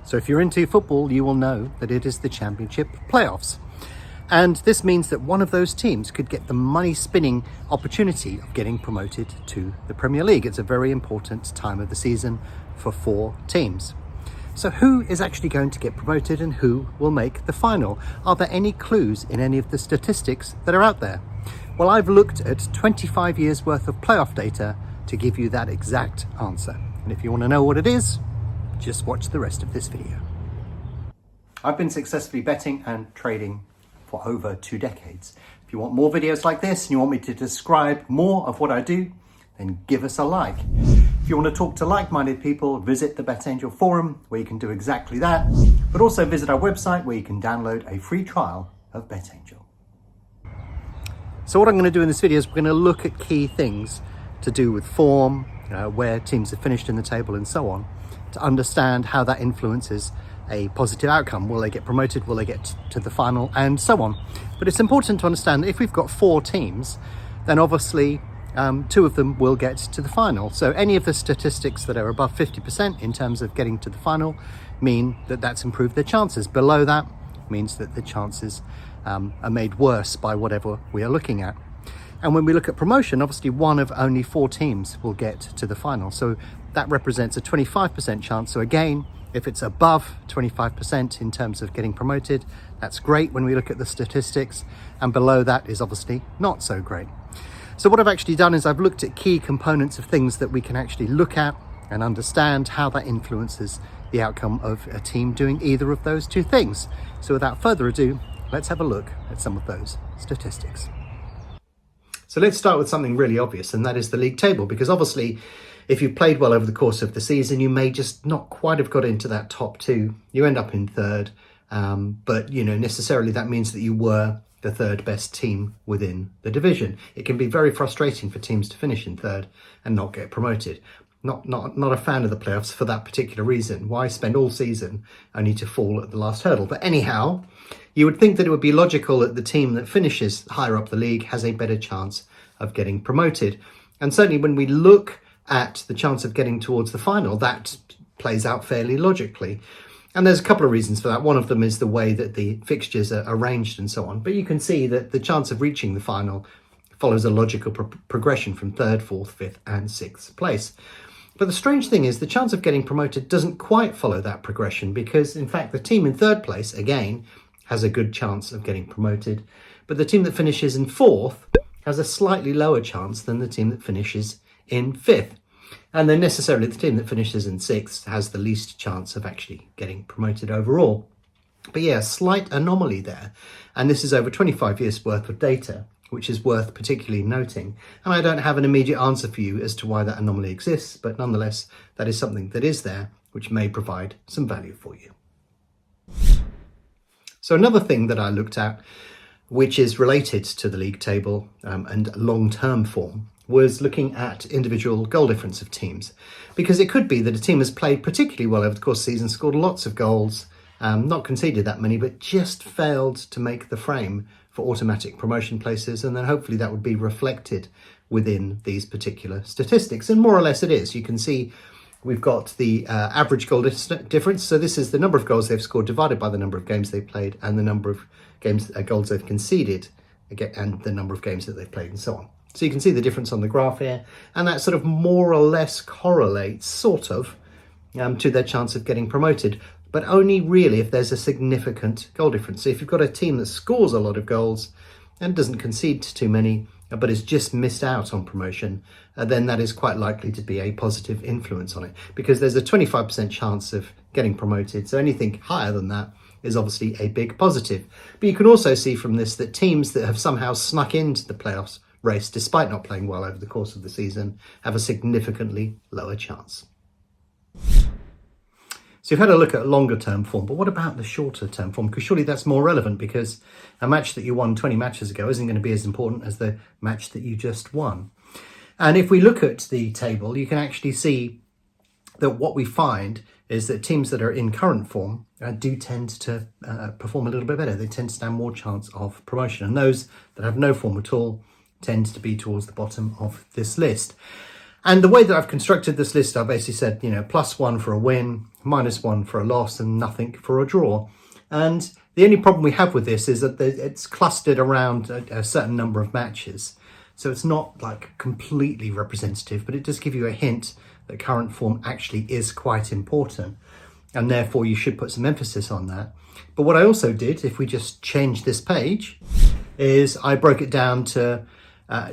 So if you're into football, you will know that it is the Championship playoffs. And this means that one of those teams could get the money-spinning opportunity of getting promoted to the Premier League. It's a very important time of the season for 4 teams. So who is actually going to get promoted and who will make the final? Are there any clues in any of the statistics that are out there? Well, I've looked at 25 years worth of playoff data to give you that exact answer. And if you want to know what it is, just watch the rest of this video. I've been successfully betting and trading for over 2 decades. If you want more videos like this and you want me to describe more of what I do, then give us a like. If you want to talk to like-minded people, visit the BetAngel forum where you can do exactly that, but also visit our website where you can download a free trial of BetAngel. So what I'm going to do in this video is we're going to look at key things to do with form, where teams have finished in the table and so on, to understand how that influences a positive outcome. Will they get promoted? Will they get to the final? And so on. But it's important to understand that if we've got 4 teams, then obviously 2 of them will get to the final. So any of the statistics that are above 50% in terms of getting to the final mean that that's improved their chances. Below that means that the chances are made worse by whatever we are looking at. And when we look at promotion, obviously one of only 4 teams will get to the final. So that represents a 25% chance. So again, if it's above 25% in terms of getting promoted, that's great when we look at the statistics, and below that is obviously not so great. So what I've actually done is I've looked at key components of things that we can actually look at and understand how that influences the outcome of a team doing either of those 2 things. So without further ado, let's have a look at some of those statistics. So let's start with something really obvious, and that is the league table, because obviously if you've played well over the course of the season, you may just not quite have got into that top 2. You end up in 3rd, but necessarily that means that you were the 3rd best team within the division. It can be very frustrating for teams to finish in 3rd and not get promoted. Not a fan of the playoffs for that particular reason. Why spend all season only to fall at the last hurdle? But anyhow, you would think that it would be logical that the team that finishes higher up the league has a better chance of getting promoted. And certainly when we look at the chance of getting towards the final, that plays out fairly logically. And there's a couple of reasons for that. One of them is the way that the fixtures are arranged and so on. But you can see that the chance of reaching the final follows a logical progression from 3rd, 4th, 5th and 6th place. But the strange thing is the chance of getting promoted doesn't quite follow that progression, because in fact the team in 3rd place, again, has a good chance of getting promoted. But the team that finishes in 4th has a slightly lower chance than the team that finishes in 5th. And then necessarily the team that finishes in 6th has the least chance of actually getting promoted overall. But yeah, a slight anomaly there. And this is over 25 years worth of data, which is worth particularly noting. And I don't have an immediate answer for you as to why that anomaly exists, but nonetheless, that is something that is there, which may provide some value for you. So another thing that I looked at, which is related to the league table and long-term form, was looking at individual goal difference of teams. Because it could be that a team has played particularly well over the course of the season, scored lots of goals, not conceded that many, but just failed to make the frame for automatic promotion places. And then hopefully that would be reflected within these particular statistics. And more or less it is. You can see we've got the average goal difference. So this is the number of goals they've scored divided by the number of games they've played and the number of goals they've conceded and the number of games that they've played and so on. So you can see the difference on the graph here, and that sort of more or less correlates sort of to their chance of getting promoted, but only really if there's a significant goal difference. So if you've got a team that scores a lot of goals and doesn't concede too many, but has just missed out on promotion, then that is quite likely to be a positive influence on it, because there's a 25% chance of getting promoted. So anything higher than that is obviously a big positive. But you can also see from this that teams that have somehow snuck into the playoffs race, despite not playing well over the course of the season, have a significantly lower chance. So you've had a look at longer term form, but what about the shorter term form? Because surely that's more relevant, because a match that you won 20 matches ago isn't going to be as important as the match that you just won. And if we look at the table, you can actually see that what we find is that teams that are in current form do tend to perform a little bit better. They tend to stand more chance of promotion. And those that have no form at all tend to be towards the bottom of this list. And the way that I've constructed this list, I basically said, +1 for a win, -1 for a loss, and nothing for a draw. And the only problem we have with this is that it's clustered around a certain number of matches. So it's not like completely representative, but it does give you a hint that current form actually is quite important. And therefore you should put some emphasis on that. But what I also did, if we just change this page, is I broke it down to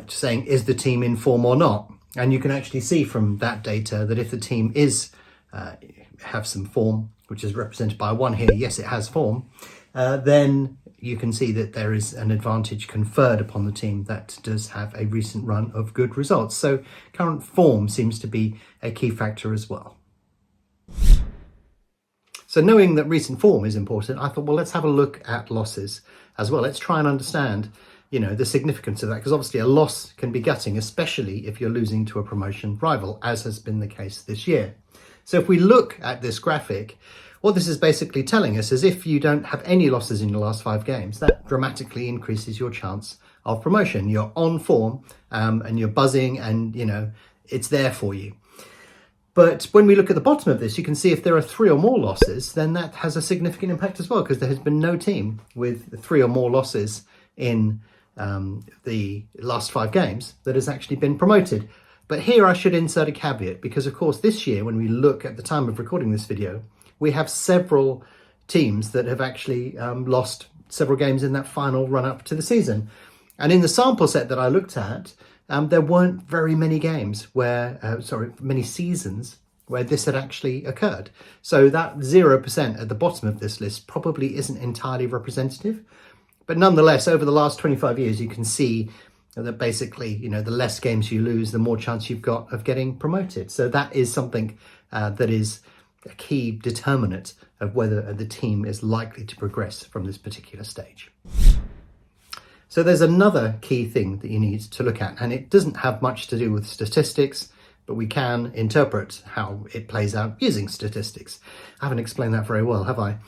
saying, is the team in form or not? And you can actually see from that data that if the team is have some form, which is represented by 1 here, yes, it has form, then you can see that there is an advantage conferred upon the team that does have a recent run of good results. So current form seems to be a key factor as well. So knowing that recent form is important, I thought, well, let's have a look at losses as well. Let's try and understand, the significance of that, because obviously a loss can be gutting, especially if you're losing to a promotion rival, as has been the case this year. So if we look at this graphic, what this is basically telling us is if you don't have any losses in your last 5 games, that dramatically increases your chance of promotion. You're on form and you're buzzing and, it's there for you. But when we look at the bottom of this, you can see if there are 3 or more losses, then that has a significant impact as well, because there has been no team with 3 or more losses in the last 5 games that has actually been promoted. But here I should insert a caveat, because of course this year, when we look at the time of recording this video, we have several teams that have actually lost several games in that final run up to the season. And in the sample set that I looked at, there weren't very many games many seasons where this had actually occurred. So that 0% at the bottom of this list probably isn't entirely representative. But nonetheless, over the last 25 years, you can see that basically, the less games you lose, the more chance you've got of getting promoted. So that is something that is a key determinant of whether the team is likely to progress from this particular stage. So there's another key thing that you need to look at, and it doesn't have much to do with statistics, but we can interpret how it plays out using statistics. I haven't explained that very well, have I?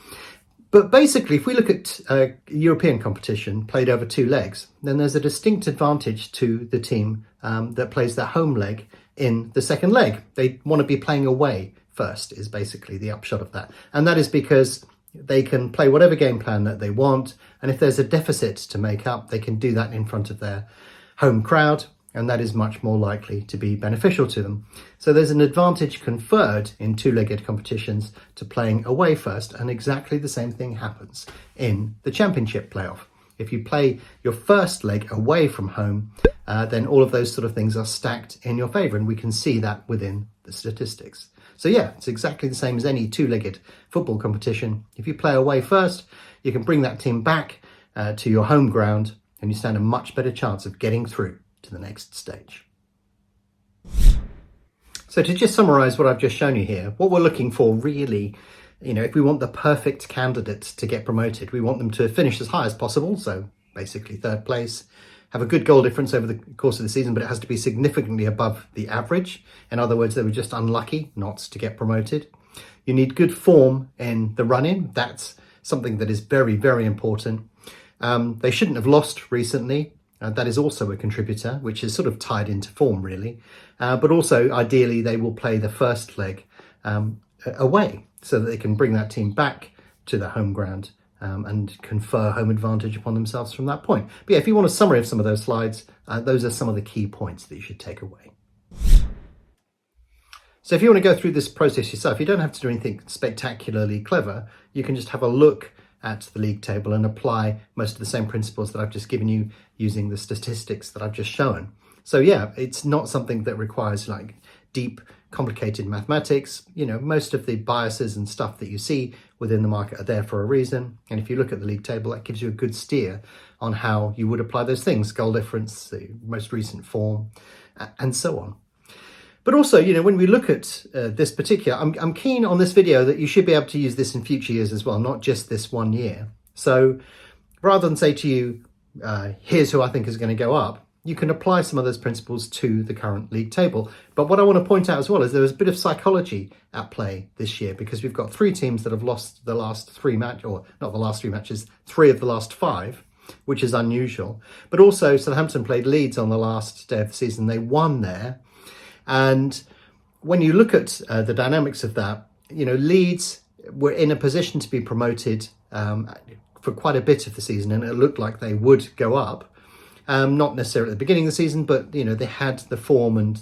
But basically, if we look at a European competition played over 2 legs, then there's a distinct advantage to the team that plays their home leg in the second leg. They want to be playing away first, is basically the upshot of that. And that is because they can play whatever game plan that they want. And if there's a deficit to make up, they can do that in front of their home crowd. And that is much more likely to be beneficial to them. So there's an advantage conferred in 2-legged competitions to playing away first, and exactly the same thing happens in the Championship playoff. If you play your first leg away from home, then all of those sort of things are stacked in your favour, and we can see that within the statistics. So yeah, it's exactly the same as any 2-legged football competition. If you play away first, you can bring that team back to your home ground, and you stand a much better chance of getting through to the next stage. So to just summarize what I've just shown you here, what we're looking for really, if we want the perfect candidate to get promoted, we want them to finish as high as possible. So basically 3rd place, have a good goal difference over the course of the season, but it has to be significantly above the average. In other words, they were just unlucky not to get promoted. You need good form in the run-in. That's something that is very, very important. They shouldn't have lost recently. That is also a contributor, which is sort of tied into form, really. But also, ideally, they will play the first leg away so that they can bring that team back to their home ground and confer home advantage upon themselves from that point. But yeah, if you want a summary of some of those slides, those are some of the key points that you should take away. So if you want to go through this process yourself, you don't have to do anything spectacularly clever. You can just have a look at the league table and apply most of the same principles that I've just given you using the statistics that I've just shown. So yeah, it's not something that requires like deep, complicated mathematics. Most of the biases and stuff that you see within the market are there for a reason. And if you look at the league table, that gives you a good steer on how you would apply those things: goal difference, the most recent form, and so on. But also, when we look at this particular, I'm keen on this video that you should be able to use this in future years as well, not just this one year. So rather than say to you, here's who I think is going to go up, you can apply some of those principles to the current league table. But what I want to point out as well is there was a bit of psychology at play this year, because we've got 3 teams that have lost the last 3 matches, or not the last 3 matches, 3 of the last 5, which is unusual. But also Southampton played Leeds on the last day of the season. They won there. And when you look at the dynamics of that, you know, Leeds were in a position to be promoted for quite a bit of the season, and it looked like they would go up. Not necessarily at the beginning of the season, but, you know, they had the form and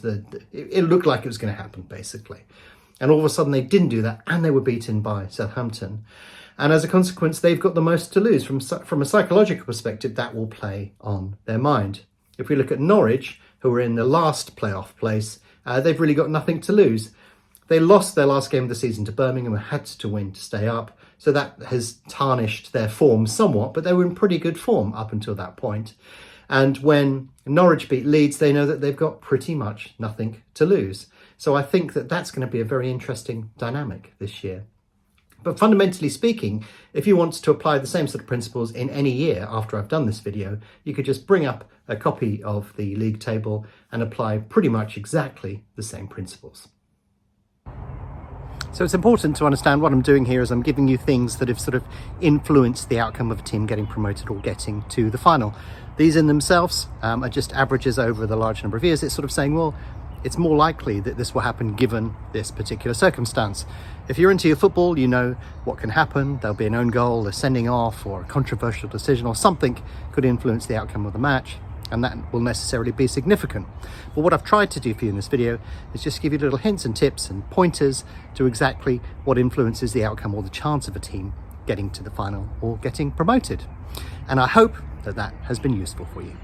it looked like it was going to happen, basically. And all of a sudden they didn't do that, and they were beaten by Southampton. And as a consequence, they've got the most to lose. From a psychological perspective, that will play on their mind. If we look at Norwich, who were in the last playoff place, they've really got nothing to lose. They lost their last game of the season to Birmingham and had to win to stay up. So that has tarnished their form somewhat, but they were in pretty good form up until that point. And when Norwich beat Leeds, they know that they've got pretty much nothing to lose. So I think that that's going to be a very interesting dynamic this year. But fundamentally speaking, if you want to apply the same sort of principles in any year after I've done this video, you could just bring up a copy of the league table and apply pretty much exactly the same principles. So it's important to understand what I'm doing here is I'm giving you things that have sort of influenced the outcome of a team getting promoted or getting to the final. These in themselves are just averages over the large number of years. It's sort of saying, well, it's more likely that this will happen given this particular circumstance. If you're into your football, you know what can happen. There'll be an own goal, a sending off, or a controversial decision, or something could influence the outcome of the match, and that will necessarily be significant. But what I've tried to do for you in this video is just give you little hints and tips and pointers to exactly what influences the outcome or the chance of a team getting to the final or getting promoted. And I hope that that has been useful for you.